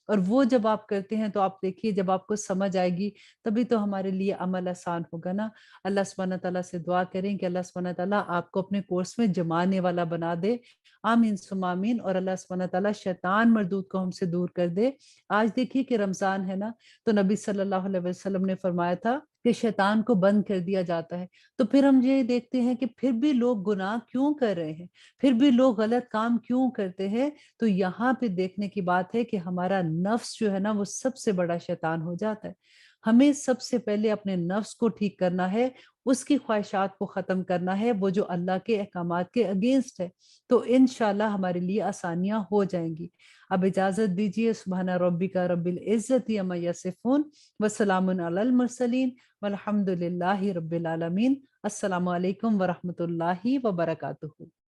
B: اور وہ جب آپ کرتے ہیں تو آپ دیکھیے جب آپ کو سمجھ آئے گی تبھی تو ہمارے لیے عمل آسان ہوگا نا۔ اللہ سبحانہ تعالیٰ سے دعا کریں کہ اللہ سبحانہ تعالیٰ آپ کو اپنے کورس میں جمانے والا بنا دے، آمین ثم آمین، اور اللہ سبحانہ تعالیٰ شیطان مردود کو ہم سے دور کر دے۔ آج دیکھیے کہ رمضان ہے نا، تو نبی صلی اللہ علیہ وسلم نے فرمایا تھا کہ شیطان کو بند کر دیا جاتا ہے، تو پھر ہم یہ دیکھتے ہیں کہ پھر بھی لوگ گناہ کیوں کر رہے ہیں، پھر بھی لوگ غلط کام کیوں کرتے ہیں۔ تو یہاں پہ دیکھنے کی بات ہے کہ ہمارا نفس جو ہے نا وہ سب سے بڑا شیطان ہو جاتا ہے۔ ہمیں سب سے پہلے اپنے نفس کو ٹھیک کرنا ہے، اس کی خواہشات کو ختم کرنا ہے، وہ جو اللہ کے احکامات کے اگینسٹ ہے، تو انشاءاللہ ہمارے لیے آسانیاں ہو جائیں گی۔ اب اجازت دیجیے، سبحان ربک رب العزت عما یصفون وسلام علی المرسلین والحمد للہ رب العالمین۔ السلام علیکم ورحمۃ اللہ وبرکاتہ۔